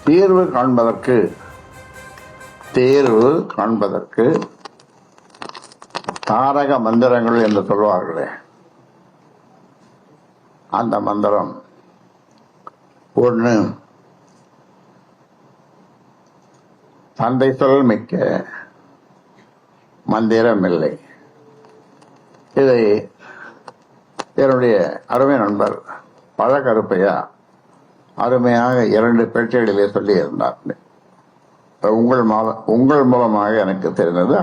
தேர்வு காண்பதற்கு தாரக மந்திரங்கள் என்று சொல்வார்களே, அந்த மந்திரம் ஒன்று, தந்தை சொல் மிக்க மந்திரம் இல்லை. இதை என்னுடைய அருமை நண்பர் பழகருப்பையா அருமையாக 2 பேட்டிகளிலே சொல்லி இருந்தார். உங்கள் மூலமாக எனக்கு தெரிந்தது.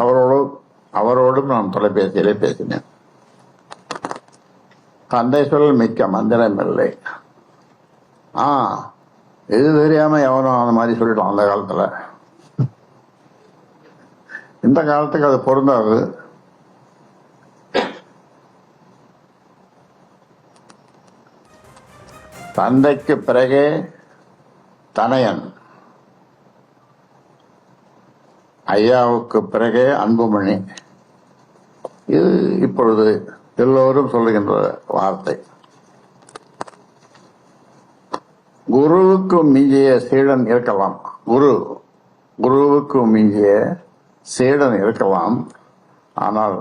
அவரோடும் நான் தொலைபேசியிலே பேசினேன். தந்தை சொல் மிக்க மந்திரம் இல்லை. இது தெரியாம எவனும் அந்த மாதிரி சொல்லிட்டான் அந்த காலத்துல. இந்த காலத்துக்கு அது பொருந்தாது. தந்தைக்கு பிறகே தனையன், ஐயாவுக்கு பிறகே அன்புமணி. இது இப்பொழுது எல்லோரும் சொல்லுகின்ற வார்த்தை. குருவுக்கு மிஞ்சிய சீடன் இருக்கலாம், குருவுக்கு மிஞ்சிய சீடன் இருக்கலாம். ஆனால்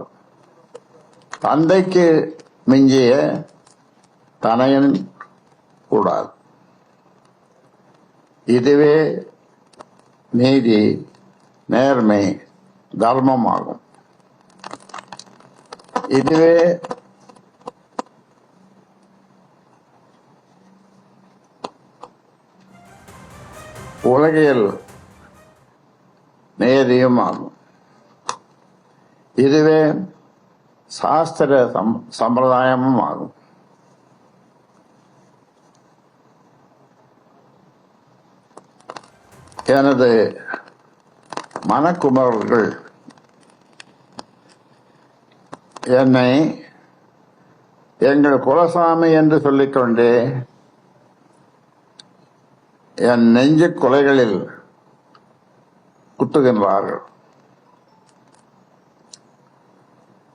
தந்தைக்கு மிஞ்சிய தனையன் கூடாது. இதுவே நீதி, நேர்மை, தர்மம் ஆகும். இதுவே உலகியல் நேதியும் ஆகும். இதுவே சாஸ்திர சம்பிரதாயமும் ஆகும். எனது மனக்குமரர்கள் என்னை எங்கள் குலசாமி என்று சொல்லிக்கொண்டே என் நெஞ்சு கொலைகளில் குத்துகின்றார்கள்.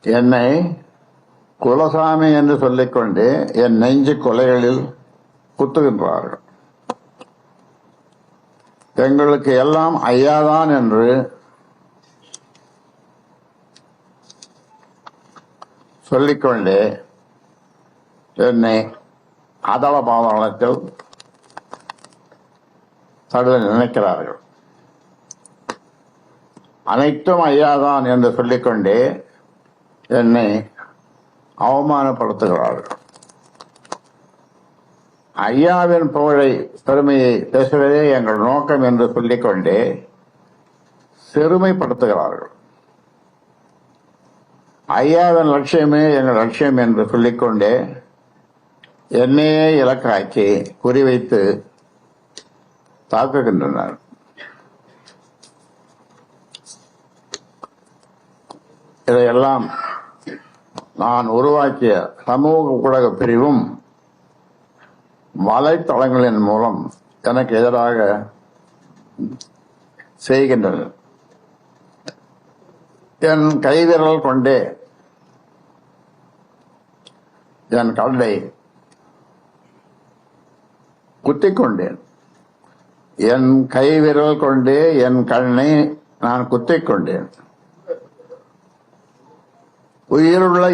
என்னை குலசாமி என்று சொல்லிக்கொண்டே என் நெஞ்சு கொலைகளில் குத்துகின்றார்கள். எங்களுக்கு எல்லாம் ஐயாதான் என்று சொல்லிக்கொண்டே என்னை அதள பாதாளத்தில் தடுத்து நினைக்கிறார்கள். அனைத்தும் ஐயாதான் என்று சொல்லிக்கொண்டே என்னை அவமானப்படுத்துகிறார்கள். ஐயாவின் புகழை பெருமையை பேசுவதே எங்கள் நோக்கம் என்று சொல்லிக்கொண்டே சிறுமைப்படுத்துகிறார்கள். ஐயாவின் லட்சியமே எங்கள் லட்சியம் என்று சொல்லிக்கொண்டே என்னையே இலக்காக்கி குறிவைத்து தாக்குகின்றனர். இதையெல்லாம் நான் உருவாக்கிய சமூக ஊடக பிரிவும் வலைத்தளங்களின் மூலம் எனக்கு எதிராக செய்கின்றனர். என் கைவிரல் கொண்டே என் கல்லை குத்திக் கொண்டேன். என் கைவிரல் கொண்டே என் கண்ணை நான் குத்திக் கொண்டேன். உயிருள்ள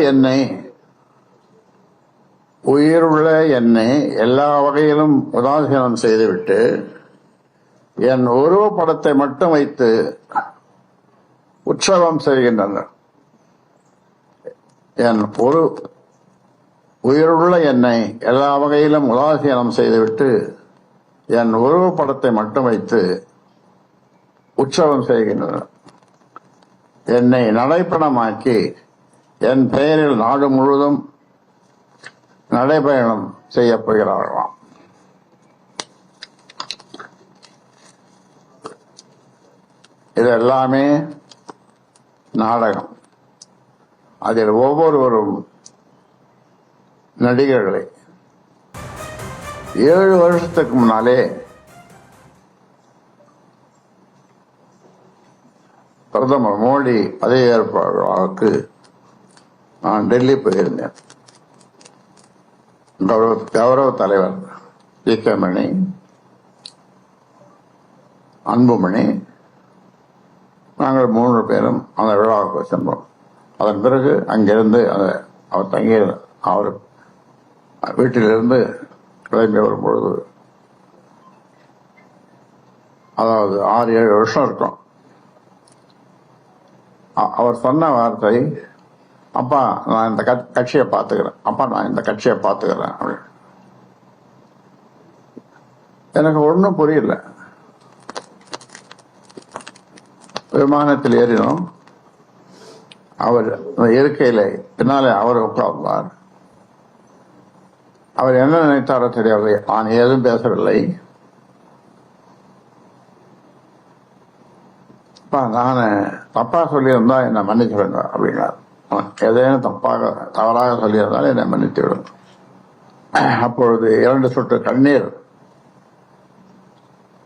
என்னை எல்லா வகையிலும் உதாசீனம் செய்துவிட்டு என் உருவப்படத்தை மட்டும் வைத்து உற்சவம் செய்கின்றனர். என் உயிருள்ள என்னை எல்லா வகையிலும் உதாசீனம் செய்துவிட்டு என் உருவப்படத்தை மட்டும் வைத்து உற்சவம் செய்கின்றனர். என்னை நடைப்பணமாக்கி என் பெயரில் நாடு முழுவதும் நடைபயணம் செய்யப் போகிறார்களாம். இது எல்லாமே நாடகம். அதில் ஒவ்வொருவரும் நடிகர்களை 7 வருஷத்துக்கு முன்னாலே பிரதமர் மோடி பதவியேற்பாளருக்கு நான் டெல்லி போயிருந்தேன். கௌரவ தலைவர் ஜி.கே. மணி, அன்புமணி, நாங்கள் 3 பேரும் அந்த விழாவுக்கு சென்றோம். அதன் பிறகு அங்கிருந்து அவர் தங்கிய அவர் வீட்டிலிருந்து கிளம்பி வரும்பொழுது, அதாவது 6-7 வருஷம் இருக்கும், அவர் சொன்ன வார்த்தை, அப்பா நான் இந்த கட்சியை பார்த்துக்கிறேன், அப்பா நான் இந்த கட்சியை பார்த்துக்கிறேன் அப்படின்னு. எனக்கு ஒன்றும் புரியல. விமானத்தில் ஏறினோம். அவர் இருக்கையில பின்னாலே அவர் உட்கார்ந்தார். அவர் என்ன நினைத்தாரோ தெரியவில்லை. நான் ஏதும் பேசவில்லை. நான் தப்பா சொல்லியிருந்தா என்னை மன்னிச்சுடுங்க அப்படின்னார். எதையும் தவறாக சொல்லியிருந்தால் என்னை மன்னித்து விடுங்க. அப்பொழுது 2 சொட்டு கண்ணீர்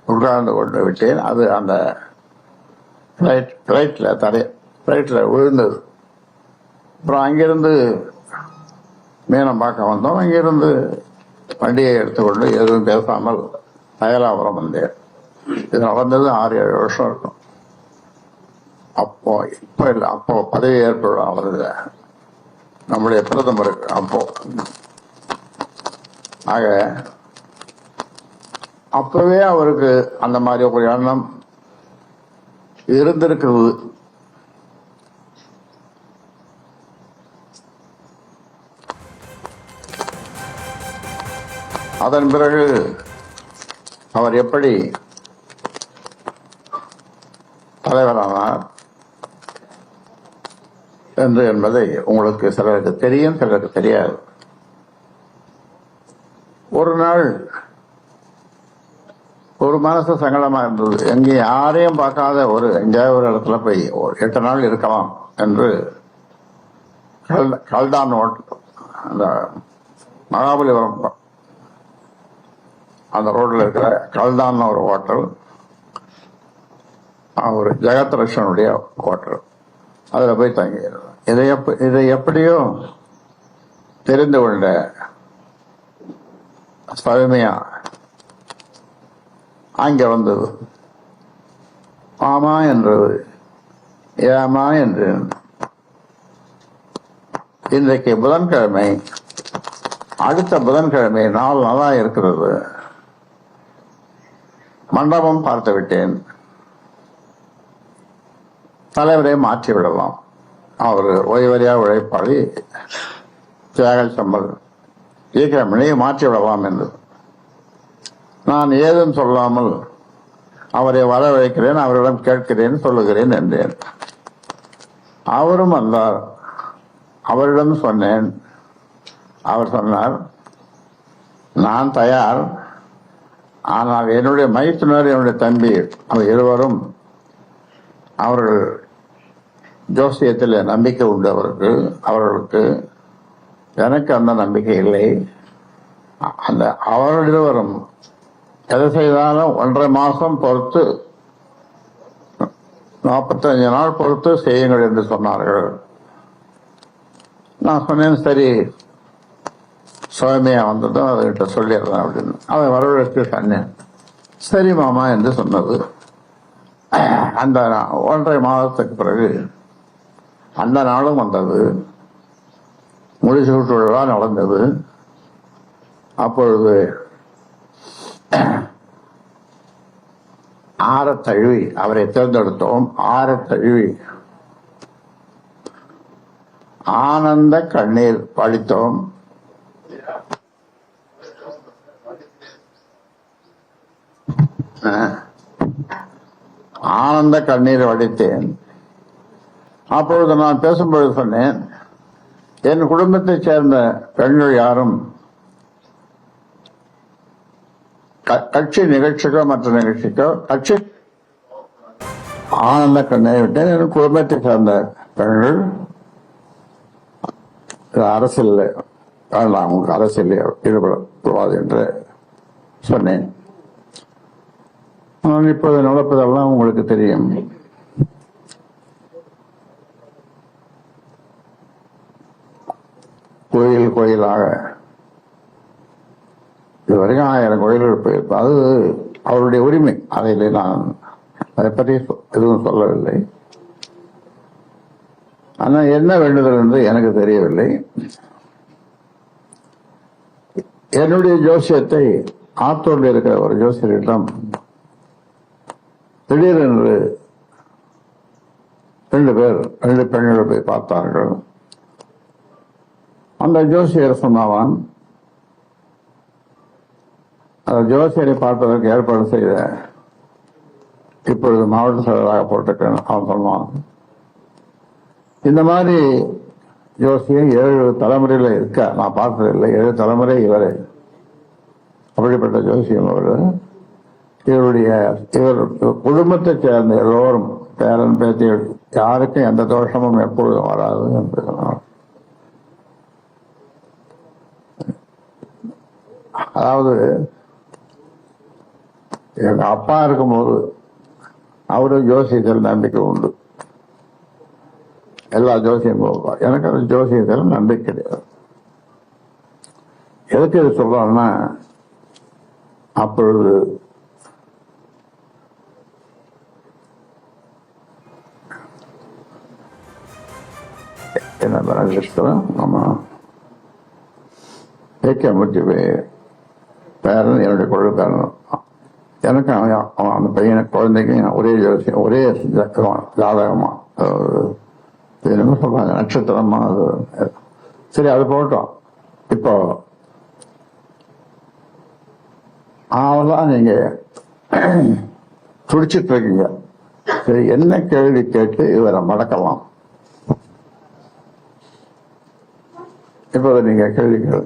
உட்கார்ந்து கொண்டு விட்டேன். அது அந்த பிளைட்ல விழுந்தது. அப்புறம் அங்கிருந்து மீனம் பார்க்க வந்தோம். அங்கிருந்து வண்டியை எடுத்துக்கொண்டு எதுவும் பேசாமல் அயலாபுரம் வந்தேன். இது நடந்தது 6-7 வருஷம் இருக்கும். அப்போ இப்ப இல்லை, அப்போ பதவி ஏற்படும் அவருக்கு, நம்முடைய பிரதமருக்கு அப்போ. ஆக அப்பவே அவருக்கு அந்த மாதிரி ஒரு எண்ணம் இருந்திருக்கிறது. அதன் பிறகு அவர் எப்படி தலைவரானார் என்பதை உங்களுக்கு சிலருக்கு தெரியும், சிலருக்கு தெரியாது. ஒரு நாள் ஒரு மனசு சங்கடமா இருந்தது. எங்கே யாரையும் பார்க்காத எங்கேயாவது ஒரு இடத்துல போய் 8 நாள் இருக்கலாம் என்று கல்டான் அந்த மகாபலிபுரம் அந்த ரோட்ல இருக்கிற கல்டான் ஒரு ஹோட்டல், ஒரு ஜெகத்ரட்சனுடைய ஹோட்டல், அதுல போய் தங்கியிருந்தோம். இதை எப்படியோ தெரிந்து கொண்ட சௌமியா அங்க வந்தது. ஆமா என்றது, ஏமா என்று. இன்றைக்கு புதன்கிழமை, அடுத்த புதன்கிழமை நாள் நல்லா இருக்கிறது. மண்டபம் பார்த்து விட்டேன். தலைவரை மாற்றி விடலாம். அவர் ஓய்வறியா உழைப்பாளி தியாகல் சம்பல் ஈக்கிரமணியை மாற்றி விடலாம் என்று நான் ஏதும் சொல்லாமல் அவரை வரவழைக்கிறேன், அவரிடம் கேட்கிறேன், சொல்லுகிறேன் என்றேன். அவரும் வந்தார். அவரிடம் சொன்னேன். அவர் சொன்னார், நான் தயார், ஆனால் என்னுடைய மைத்துனர், என்னுடைய தம்பி, அவர் இருவரும் அவர்கள் ஜோசியத்தில் நம்பிக்கை உண்டு அவர்களுக்கு. எனக்கு அந்த நம்பிக்கை இல்லை. அவர்கள் இருவரும் எதை செய்தாலும் 1.5 மாசம் பொறுத்து, 45 நாள் பொறுத்து செய்யுங்கள் என்று சொன்னார்கள். நான் சொன்னேன், சரி சௌமியா வந்ததும் அதுகிட்ட சொல்லிடுறேன் அப்படின்னு. அதை வரவழைத்து சொன்னேன். சரி மாமா என்று சொன்னது. அந்த 1.5 மாதத்துக்கு பிறகு அந்த நாளும் வந்தது. முடிசூட்டு விழா நடந்தது. அப்பொழுது ஆரத்தழுவி அவரை தேர்ந்தெடுத்தோம். ஆரத்தழுவி ஆனந்த கண்ணீர் வடித்தோம். ஆனந்த கண்ணீர் வடித்தேன். அப்பொழுது நான் பேசும்பொழுது சொன்னேன், என் குடும்பத்தைச் சேர்ந்த பெண்கள் யாரும் கட்சி நிகழ்ச்சிக்கோ மற்ற நிகழ்ச்சிக்கோ கட்சி ஆனந்த கண்ணீர் விட்டேன். என் குடும்பத்தை சேர்ந்த பெண்கள் அரசியல் வேண்டாம், உங்களுக்கு அரசியல் ஈடுபடக்கூடாது என்று சொன்னேன். ஆனால் இப்போது நடப்பதெல்லாம் உங்களுக்கு தெரியும். கோயிலாக இதுவரைக்கும் 1000 கோயில்கள் போயிருப்போம். அது அவருடைய உரிமை, அதில் நான் அதை பற்றி எதுவும் சொல்லவில்லை. ஆனால் என்ன வேண்டுதல் என்று எனக்கு தெரியவில்லை. என்னுடைய ஜோசியத்தை ஆத்தூரில் இருக்கிற ஒரு ஜோசியரிடம் திடீரென்று 2 பெண்கள் போய் பார்த்தார்கள். அந்த ஜோசியர் சொன்னான், அந்த ஜோசியரை பார்ப்பதற்கு ஏற்பாடு செய்த இப்பொழுது மாவட்ட செயலராக போட்டிருக்கேன். அவன் சொன்னான், இந்த மாதிரி ஜோசியம் 7 தலைமுறையில் இருக்க நான் பார்த்ததில்லை. 7 தலைமுறை இவர் அப்படிப்பட்ட ஜோசியம் அவர். இவர் குடும்பத்தை சேர்ந்த எல்லோரும் பேரன் பேத்திகள் யாருக்கும் எந்த தோஷமும் எப்பொழுதும் வராது என்று சொன்னார். அதாவது எங்க அப்பா இருக்கும்போது அவரு ஜோசியத்தில் நம்பிக்கை உண்டு. எல்லா ஜோசியம் போவார். எனக்கு அது ஜோசியத்தில் நம்பிக்கை கிடையாது. எதுக்கு இது சொல்றோம்னா, அப்பொழுது என்ன நம்ம ஏக்கமுட்டி பேரன் என்னுடைய கொள்ளு பேரன். எனக்கு அவன் அந்த பையனை குழந்தைக்கும் ஒரே ஜோசியம், ஒரே ஜாதகமா, என்ன சொல்றாங்க நட்சத்திரமா. அது சரி, அது போட்டோம். இப்போ அவெல்லாம் நீங்க துடிச்சிட்டு இருக்கீங்க. சரி, என்ன கேள்வி கேட்டு இவரை மடக்கலாம். இப்போ நீங்க கேள்வி கேள்வி